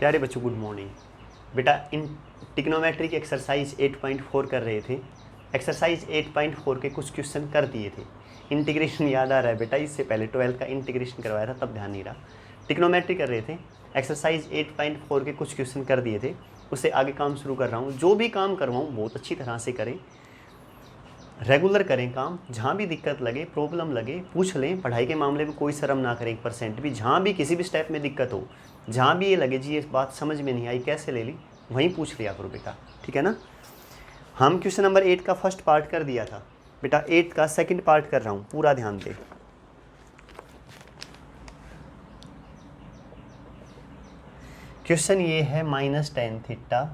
प्यारे बच्चों good morning. बेटा इन ट्रिग्नोमेट्री की एक्सरसाइज 8.4 कर रहे थे। एक्सरसाइज 8.4 के कुछ क्वेश्चन कर दिए थे। इंटीग्रेशन याद आ रहा है बेटा, इससे पहले 12 का इंटीग्रेशन करवाया था तब ध्यान नहीं रहा। ट्रिग्नोमेट्री कर रहे थे, एक्सरसाइज 8.4 के कुछ क्वेश्चन कर दिए थे, उससे आगे काम शुरू कर रहा हूँ। जो भी काम करवाऊँ बहुत अच्छी तरह से करें, रेगुलर करें काम। जहाँ भी दिक्कत लगे, प्रॉब्लम लगे, पूछ लें। पढ़ाई के मामले में कोई शर्म ना करें 1% भी। जहाँ भी किसी भी स्टेप में दिक्कत हो, जहाँ भी ये लगे जी ये बात समझ में नहीं आई, कैसे ले ली, वहीं पूछ लिया करो बेटा, ठीक है ना। हम क्वेश्चन नंबर 8 का फर्स्ट पार्ट कर दिया था बेटा, 8 का सेकंड पार्ट कर रहा हूँ, पूरा ध्यान दे। क्वेश्चन ये है -tan theta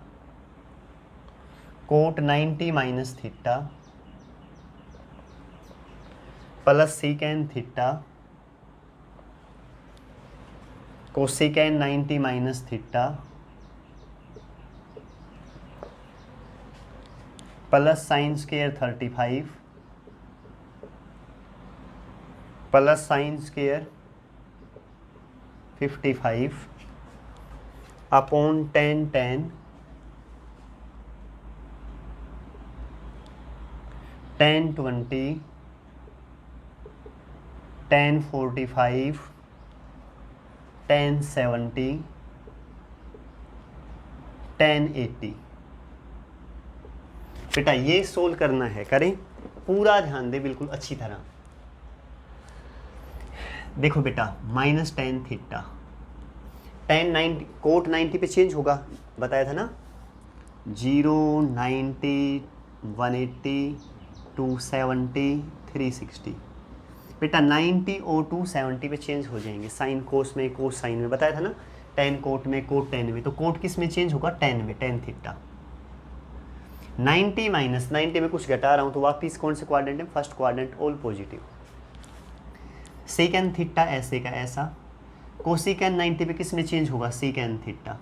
cot 90 minus theta plus secant theta cosecant 90 minus theta plus sine square 35 plus sine square 55 upon tan tan 20 tan 45 tan 70 tan 80। बेटा ये सोल्व करना है, करें पूरा ध्यान दे बिल्कुल अच्छी तरह। देखो बेटा -tan थीटा tan 90 कोट 90 पे चेंज होगा, बताया था ना। 0 90 180 270 360। बेटा 90 और 270 पे चेंज हो जाएंगे, साइन कोस में, कोस साइन में, बताया था ना। tan कोट में, कोट tan में, तो कोट किस में चेंज होगा, tan में, tan थीटा। 90 माइनस 90 में कुछ घटा रहा हूँ तो वापिस कौन से क्वाड्रेंट में, first quadrant, all positive. Second theta ऐसे का ऐसा, कोसिकेन 90 पे किस में चेंज होगा, सीकेन थीटा।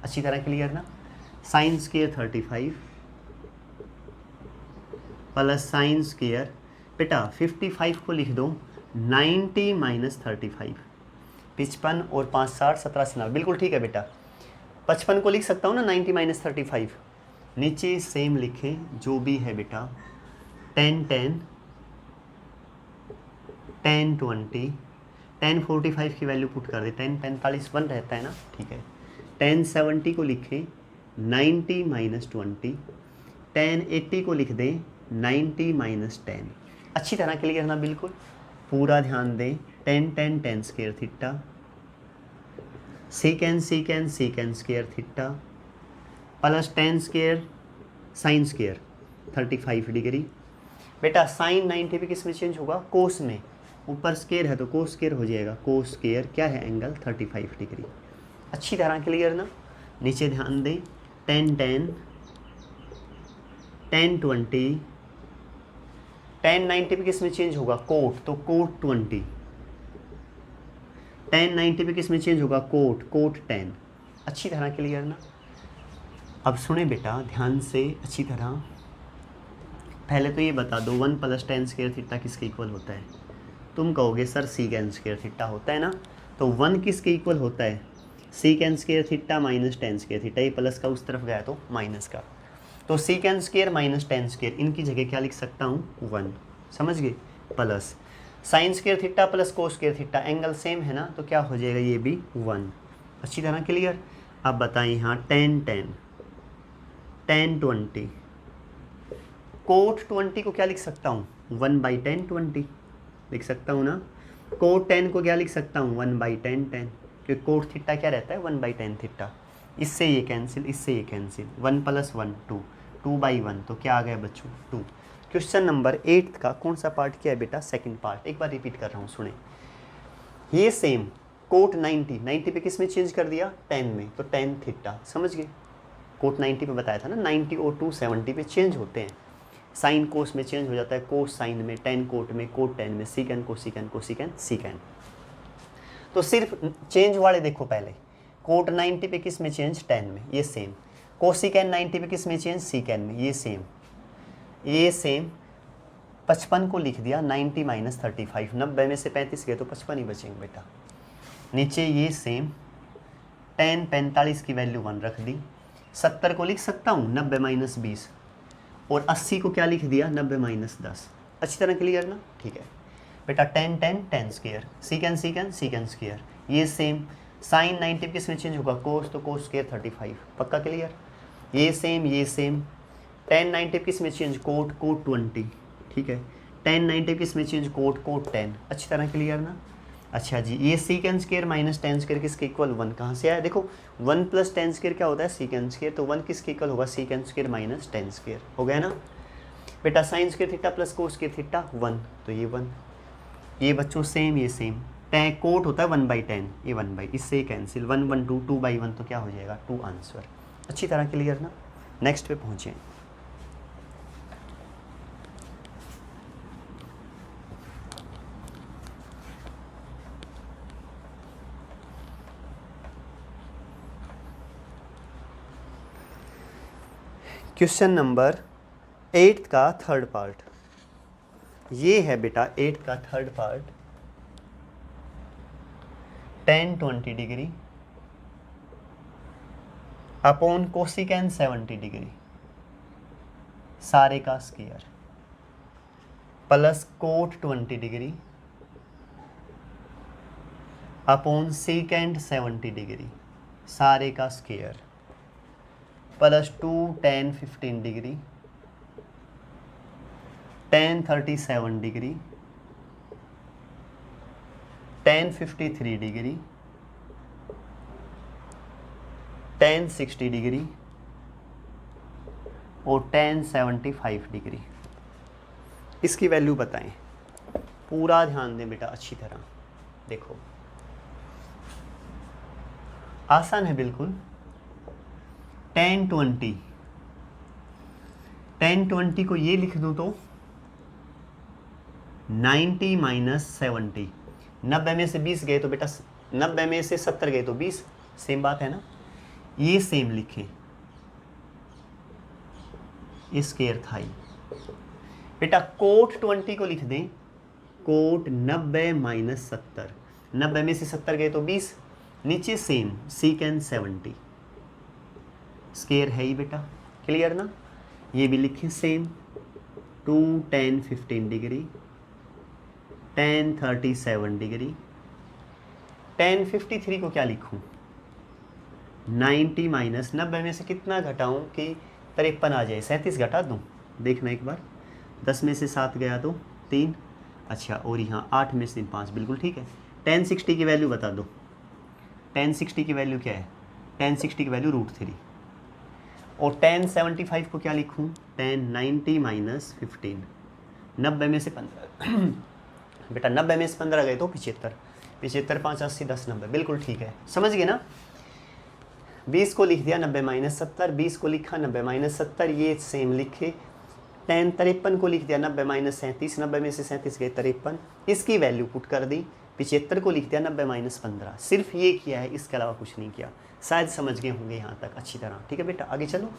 अच्छी तरह क्लियर ना। Sign square 35 plus sine square, बेटा 55 को लिख दो 90 माइनस 35, 55 और 5 60 17 90, बिल्कुल ठीक है बेटा। 55 को लिख सकता हूँ ना 90 माइनस 35। नीचे सेम लिखें जो भी है बेटा, tan 20 tan 45 की वैल्यू पुट कर दे, tan 45 1 रहता है ना, ठीक है। tan 70 को लिखें 90 माइनस 20, tan 80 को लिख दें 90 माइनस 10। अच्छी तरह क्लियर ना, बिल्कुल पूरा ध्यान दें। tan square theta secant square theta plus tan square sine square 35 degree. बेटा साइन 90 पे किस में चेंज होगा, कोस में, ऊपर स्क्वायर है तो कोस स्क्वायर हो जाएगा, कोस स्क्वायर क्या है, एंगल 35 डिग्री। अच्छी तरह क्लियर ना। नीचे ध्यान दें, tan 20 tan 90 पे किस में चेंज होगा, कोट, तो कोट 20। tan 90 पे किस में चेंज होगा, कोट 10। अच्छी तरह क्लियर ना। अब सुने बेटा ध्यान से अच्छी तरह, पहले तो ये बता दो 1 प्लस tan स्क्वायर थीटा किसके इक्वल होता है। तुम कहोगे सर सीकेन स्क्वायर थीटा होता है ना, तो 1 किसके इक्वल होता है, secant square theta minus tan square theta. ये प्लस का उस तरफ गया तो माइनस का, तो secant square minus tan square, इनकी जगह क्या लिख सकता हूँ, 1, समझ गए। Plus sine square theta plus cos square theta, angle same है ना, तो क्या हो जाएगा, ये भी 1। अच्छी तरह क्लियर। अब बताइए यहाँ tan 20 कोट 20 को क्या लिख सकता हूँ, 1/10 20 लिख सकता हूँ ना। कोट 10 को क्या लिख सकता हूँ, 1/10 10, क्योंकि कोट थीटा क्या रहता है, 1/10 थीटा। इससे ये कैंसिल, इससे ये कैंसिल, 1 + 1 2, 2/1, तो क्या आ गया बच्चों, 2। क्वेश्चन नंबर 8 का कौन सा पार्ट किया है बेटा, सेकंड पार्ट। एक बार रिपीट कर रहा हूँ, सुने। ये सेम कोट 90 पे किस में चेंज कर दिया, 10 में, तो tan थीटा, समझ गए। कोट 90 पे बताया था ना, 90 और 270 पे चेंज होते हैं। साइन कोस में चेंज हो जाता है, कोस साइन में, tan कोट में, कोट 10 में, सीकेन कोसिकेन सीकेन। तो सिर्फ चेंज वाले देखो पहले, कोट 90 पे किस में चेंज, 10 में, ये सेम। कोसिकेन 90 पे किस में चेंज, सीकेन में, ये सेम। 55 को लिख दिया 90 माइनस 35, 90 में से 35 गए तो 55 ही बचेंगे बेटा। नीचे ये सेम टेन 45 की वैल्यू 1 रख दी। 70 को लिख सकता हूँ 90 माइनस 20, और 80 को क्या लिख दिया 90 माइनस 10। अच्छी तरह क्लियर ना? ठीक है बेटा, 10 10 10 स्क्वायर, सीकेंड सीकेंड सीकेंड स्क्वायर, ये सेम। साइन 90 किस में चेंज होगा? कोस, तो कोस स्क्वायर 35, पक्का क्लियर। ये सेम ये सेम। 10 90 किस में चेंज? कोट कोट 20, ठीक है। 10 90 किस में चेंज? कोट कोट 10, अच्छी तरह क्लियर ना? अच्छा जी, ये सीकेंड स्क्वायर माइनस 10 स्क्वायर किसके इक्वल? 1। कहाँ से आया? देखो 1 प्लस 10 स्क्वायर क्या होता है? सीकेंड स्क्वायर, तो 1 किसके इक्वल होगा? सीकेंड स्क्वायर माइनस 10 स्क्वायर, हो गया ना बेटा। Sign square theta plus cos square theta 1, तो ये 1। ये बच्चों सेम ये सेम। टेन कोट होता है 1/10, ये 1/, इससे कैंसिल, 1 1 2 2/1, तो क्या हो जाएगा? 2 आंसर। अच्छी तरह क्लियर ना? नेक्स्ट पे पहुँचे। क्वेश्चन नंबर 8 का थर्ड पार्ट, ये है बेटा 8 का third part. tan 20 degree upon cosecant 70 degree सारे का square plus coat 20 degree upon सीकेंड 70 degree सारे का square plus 2 tan 15 degree tan 37 degree tan 53 degree tan 60 degree और tan 75 डिग्री। इसकी वैल्यू बताएं। पूरा ध्यान दें बेटा अच्छी तरह, देखो आसान है बिल्कुल। tan 20 को ये लिख दूं तो 90 माइनस 70, 90 में से 20 गए तो बेटा 90 में से 70 गए तो 20, सेम बात है ना? ये सेम लिखें, स्क्वायर था ही बेटा। कोट 20 को लिख दें कोट 90 माइनस 70, 90 में से 70 गए तो 20, नीचे सेम सीकेंड 70, स्क्वायर है ही बेटा, क्लियर ना? ये भी लिखें same. 2 tan 15 degree tan 37 degree tan 53 को क्या लिखूं? 90 माइनस 90 में से कितना घटाऊं कि 53 आ जाए? 37 घटा दूं, देखना एक बार। 10 में से 7 गया तो 3, अच्छा, और यहाँ 8 में से 5, बिल्कुल ठीक है। tan 60 की वैल्यू बता दो। tan 60 की वैल्यू क्या है? tan 60 की वैल्यू √3। और tan 75 को क्या लिखूं? tan 90 माइनस 15, 90 में से 15 बेटा 90 में से 15 गए तो 75, 75 5 80 10 90, बिल्कुल ठीक है, समझ गए ना? 20 को लिख दिया 90 माइनस 70, 20 को लिखा 90 माइनस 70, ये सेम लिखे। tan 53 को लिख दिया 90 माइनस 37, 90 में से 37 गए 53, इसकी वैल्यू पुट कर दी। 75 को लिख दिया 90 माइनस 15, सिर्फ ये किया है, इसके अलावा कुछ नहीं किया। शायद समझ गए होंगे यहाँ तक अच्छी तरह, ठीक है बेटा? आगे चलो।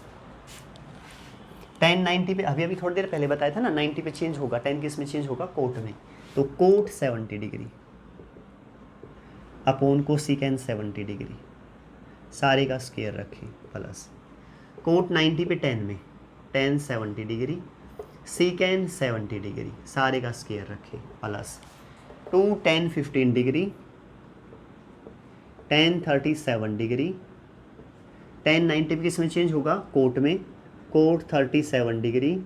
tan 90 पे अभी थोड़ी देर पहले बताया था ना, 90 पे चेंज होगा, tan किस में चेंज होगा? कोट में, तो cot 70 degree upon cosecant 70 degree सारे का स्क्वायर रखें प्लस कोट 90 पे 10 में tan 70 डिग्री सीकेंड 70 डिग्री सारे का स्क्वायर रखें plus 2 tan 15 degree tan 37 degree tan 90 किस में चेंज होगा? कोट में, कोट 37 डिग्री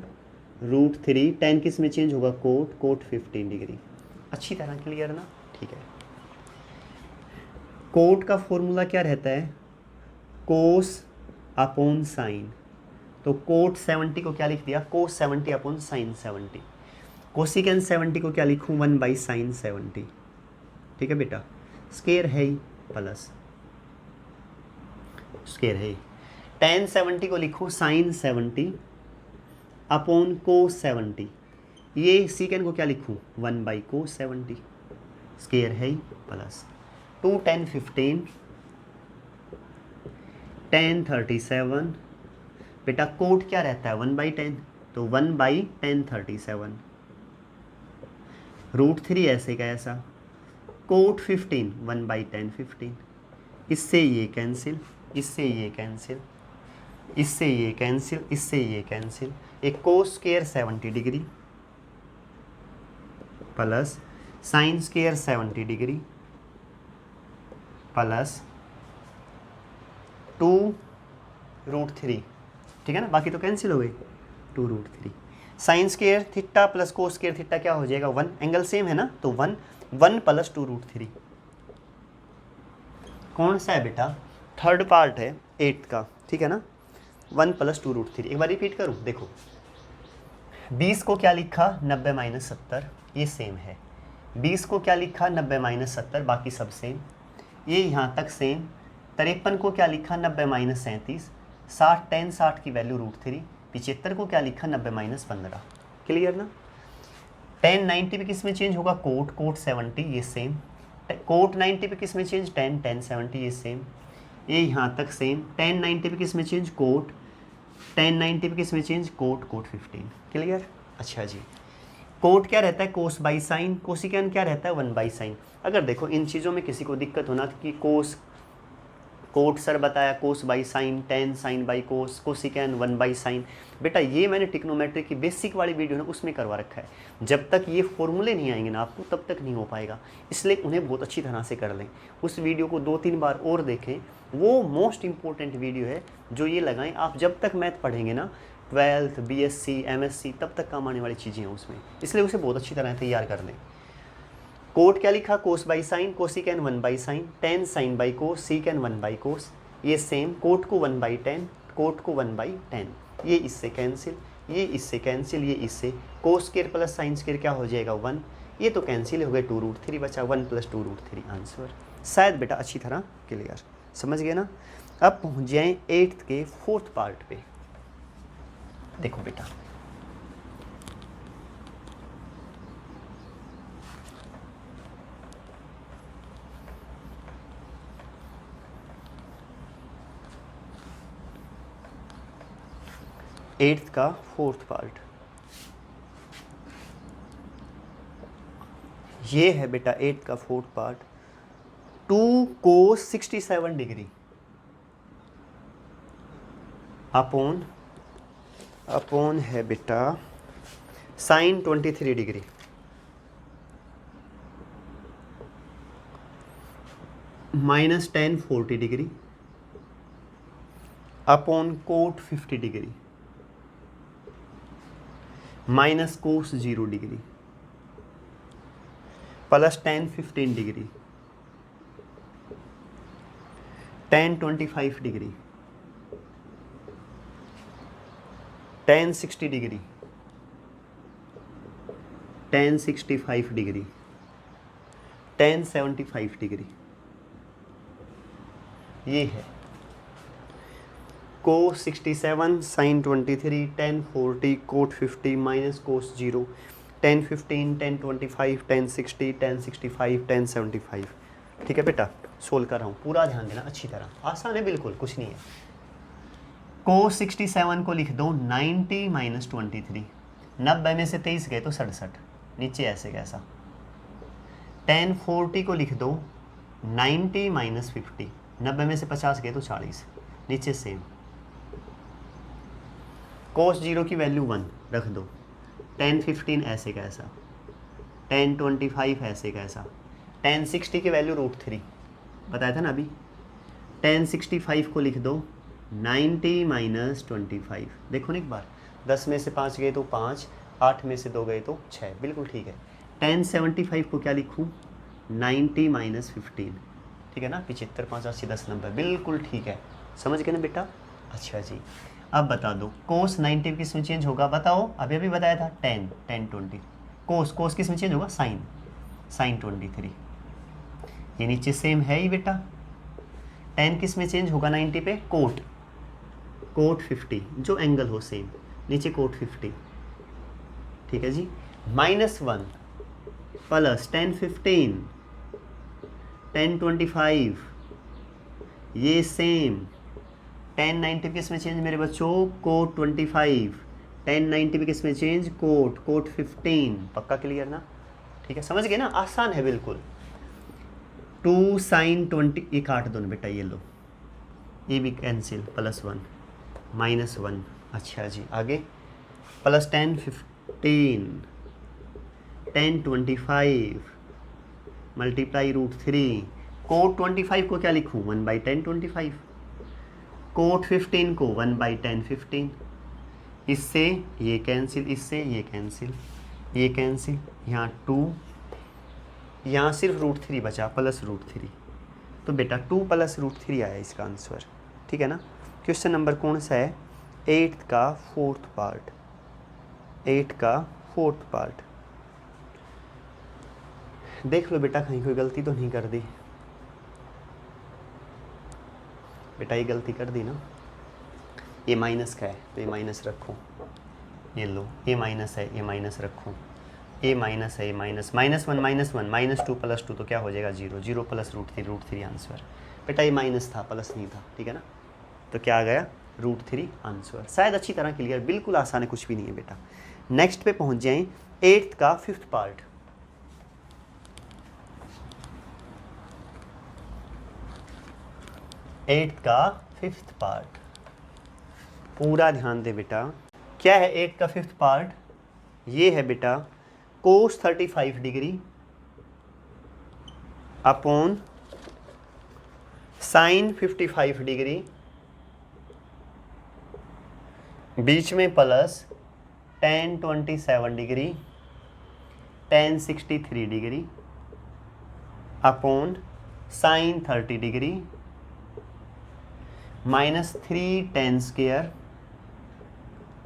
√3, tan किस में चेंज होगा? Cot cot 15 degree. अच्छी तरह क्लियर ना? ठीक है। कोट का फॉर्मूला क्या रहता है? कोस अपॉन साइन, तो कोट 70 को क्या लिख दिया? कोस 70 अपॉन साइन 70। कोसिकेंड 70 को क्या लिखूं? 1/sin 70, ठीक है बेटा? स्क्वायर है ही प्लस स्क्वायर है ही। tan 70 को लिखूं साइन 70 अपॉन कोस 70, ये सीकेंड को क्या लिखूं? 1/cos 70, स्क्वायर है ही प्लस 2 tan 15 tan 37, बेटा कोट क्या रहता है? 1/10, तो 1/tan 37 √3 ऐसे का ऐसा, कोट 15 1/tan 15, इससे ये कैंसिल, इससे ये कैंसिल, इससे ये कैंसिल, इससे ये कैंसिल। एक cos square 70 degree plus sine square 70 degree plus 2√3, ठीक है ना, बाकी तो कैंसिल हो गई। 2√3 sign square theta plus cos square theta क्या हो जाएगा 1, एंगल सेम है ना, तो 1 1 प्लस 2√3। कौन सा है बेटा, थर्ड पार्ट है 8th का, ठीक है ना, 1 प्लस 2√3। एक बार रिपीट करूँ, देखो 20 को क्या लिखा 90 माइनस 70, ये सेम है। 20 को क्या लिखा 90 माइनस 70, बाकी सब सेम, ये यहाँ तक सेम। 53 को क्या लिखा 90 माइनस 37, 60 tan 60 की वैल्यू √3। 75 को क्या लिखा 90 माइनस 15। क्लियर ना। tan 90 पे किस में चेंज होगा, कोट 70, ये सेम। कोट 90 पे किस में चेंज, tan 70, ये सेम। ये यहाँ तक सेम। tan 90 पे किस में चेंज, कोट। tan 90 पे किस में चेंज, कोट 15। क्लियर। अच्छा जी, कोट क्या रहता है, कोस बाई साइन। कोसिकैन क्या रहता है, 1 बाई साइन। अगर देखो इन चीज़ों में किसी को दिक्कत होना कि कोट सर बताया cos by sine, tan sine by cos, cosecant 1 by sine. बेटा ये मैंने ट्रिग्नोमेट्री की बेसिक वाली वीडियो है उसमें करवा रखा है। जब तक ये फॉर्मूले नहीं आएंगे ना आपको तब तक नहीं हो पाएगा, इसलिए उन्हें बहुत अच्छी तरह से कर लें। उस वीडियो को 2-3 बार और देखें, वो मोस्ट इंपॉर्टेंट वीडियो है जो ये लगाएं। आप जब तक मैथ पढ़ेंगे ना 12th BSc MSc तब तक काम आने वाली चीज़ें हैं उसमें, इसलिए उसे बहुत अच्छी तरह तैयार कर लें। कोट क्या लिखा, cos by sine, cosecant 1 by sine, tan sine by cos, secant 1 by cos, ये सेम। कोट को 1 बाई टेन, कोट को 1 बाई टेन, ये इससे कैंसिल, ये इससे कैंसिल, ये इससे। Cos square plus sine square क्या हो जाएगा 1, ये तो कैंसिल हो गया, 2√3 बचा, 1 प्लस 2√3 आंसर। शायद बेटा अच्छी तरह क्लियर समझ गए ना। अब पहुँच जाएँ 8th के 4th पार्ट पे। देखो बेटा एट्थ का 4th पार्ट ये है बेटा। 8th का 4th part 2 cos 67 degree upon है बेटा sine 23 degree minus tan 40 degree upon cot 50 degree minus cos 0 degree plus tan 15 degree tan 25 degree tan 60 degree tan 65 degree tan 75 degree. ये है cos 67 sine 23 tan 40 cot 50 minus cos 0 tan 15 tan 25 tan 60 tan 65 tan 75। ठीक है बेटा, solve कर रहा हूँ, पूरा ध्यान देना अच्छी तरह, आसान है बिल्कुल, कुछ नहीं है। कोस 67 को लिख दो 90 माइनस 23, 90 में से 23 गए तो 67, नीचे ऐसे कैसा। tan 40 को लिख दो 90 माइनस 50, 90 में से 50 गए तो 40, नीचे सेम। कोस 0 की वैल्यू 1 रख दो, tan 15 ऐसे कैसा, tan 25 ऐसे कैसा, tan 60 की वैल्यू √3 बताया था ना अभी। tan 65 को लिख दो 90 माइनस 25, देखो ना एक बार, 10 में से 5 गए तो 5, 8 में से 2 गए तो 6, बिल्कुल ठीक है। tan 75 को क्या लिखूँ 90 माइनस 15, ठीक है ना, 75 5 80 10 90, बिल्कुल ठीक है, समझ गए ना बेटा। अच्छा जी, अब बता दो कोस 90 किस में चेंज होगा, बताओ, अभी अभी बताया था tan 20, कोस किस में चेंज होगा, साइन 23, ये नीचे सेम है ही बेटा। tan किस में चेंज होगा 90 पे, कोट 50, जो एंगल हो सेम, नीचे कोट 50, ठीक है जी। -1 प्लस tan 15 tan 25, ये सेम। tan 90 किस में चेंज मेरे बच्चों, कोट 25, tan 90 किस में चेंज, कोट 15, पक्का क्लियर ना, ठीक है, समझ गए ना, आसान है बिल्कुल। 2 साइन 20, ये काट दो ना बेटा, ये लो, ये भी कैंसिल, +1 -1। अच्छा जी, आगे +10 15 10 25 मल्टीप्लाई √3। कोट 25 को क्या लिखूँ, 1/10 25। कोट 15 को 1/10 15। इससे ये कैंसिल, इससे ये कैंसिल, ये कैंसिल, यहाँ 2, यहाँ सिर्फ √3 बचा, +√3। तो बेटा 2 + √3 आया इसका आंसर, ठीक है ना। क्वेश्चन नंबर कौन सा है, 8th का 4th पार्ट, 8 का 4th पार्ट। देख लो बेटा कहीं कोई गलती तो नहीं कर दी बेटा, ये गलती कर दी ना। ये माइनस का है तो ये माइनस रखो, ये लो, ये माइनस है, ये माइनस रखो, ये माइनस है, ये माइनस, -1 -1 -2 + 2 तो क्या हो जाएगा 0, 0 + √3 आंसर। बेटा ये माइनस था, प्लस नहीं था, ठीक है ना। तो क्या आ गया, √3 आंसर। शायद अच्छी तरह क्लियर, बिल्कुल आसान है, कुछ भी नहीं है बेटा। नेक्स्ट पे पहुंच जाएं, 8th का 5th पार्ट। 8th का 5th पार्ट, पूरा ध्यान दे बेटा। क्या है 8th का 5th पार्ट, ये है बेटा cos 35 degree upon sin 55 degree, बीच में plus tan 27 degree, tan 63 degree upon sin 30 degree -3 tan square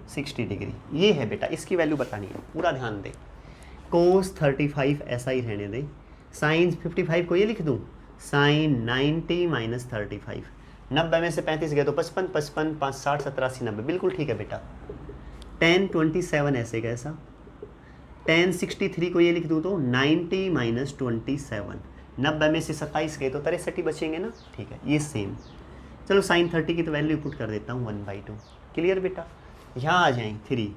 60 degree. ये है बेटा, इसकी वैल्यू बतानी है, पूरा ध्यान दे। cos 35 ऐसा ही रहने दे, sin 55 को ये लिख दूँ, sin 90 - 35, 90 में से 35 गए तो 55, 55 5 60 70 80 90, बिल्कुल ठीक है बेटा। tan 27 ऐसे कैसा, tan 63 को ये लिख दूँ तो 90 - 27, 90 में से 27 गए तो 63 बचेंगे ना, ठीक है। ये सेम, चलो sin 30 की तो वैल्यू पुट कर देता हूँ 1/2, क्लियर बेटा। यहाँ आ जाएं 3,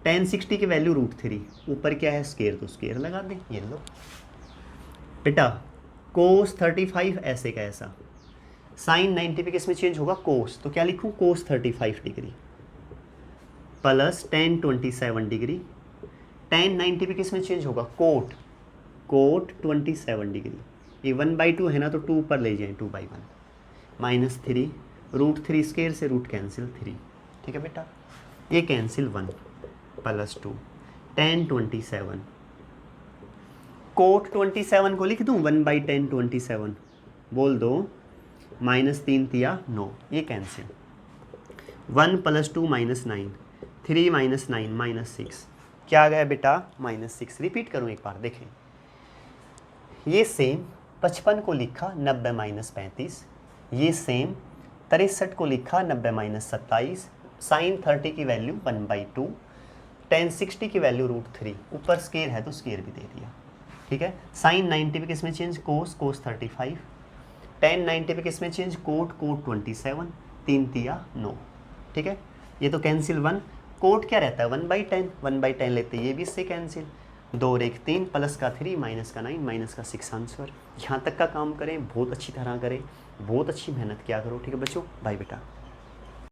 tan 60 की वैल्यू √3, ऊपर क्या है स्केयर, तो स्केयर लगा दें, ये लो बेटा। cos 35 ऐसे का ऐसा, sin 90 पे किस में चेंज होगा, cos, तो क्या लिखूँ, cos 35 degree plus tan 27 degree, tan 90 पे किस में चेंज होगा, cot, cot 27 डिग्री। ये 1/2 है ना, तो 2 ऊपर ले जाएं, 2/1 -3, √3 स्केयर से रूट कैंसिल 3, ठीक है बेटा। ये कैंसिल 1 + 2 tan 27, कोट 27 को लिख दूँ 1/10 27, बोल दो -3 तिया 9, ये कैंसिल, 1 + 2 -9, 3 -9 -6, क्या आ गया बेटा, -6। रिपीट करूँ एक बार, देखें ये सेम 55 को लिखा 90 - 35, ये सेम 63 को लिखा 90 - 27, sin 30 की वैल्यू 1/2, tan 60 की वैल्यू √3, ऊपर स्केयर है तो स्केयर भी दे दिया, ठीक है। sin 90 पे किस में चेंज, cos 35, tan 90 पे किस में चेंज, cot 27, 3 तिया 9, ठीक है। ये तो कैंसिल 1, कोट क्या रहता है 1/10, 1/10 लेते ये भी इससे कैंसिल, 2 और 1 3, प्लस का 3 माइनस का 9 माइनस का 6 आंसर। यहाँ तक का काम करें, बहुत अच्छी तरह करें, बहुत अच्छी मेहनत किया करो, ठीक है बच्चों। बाय बेटा।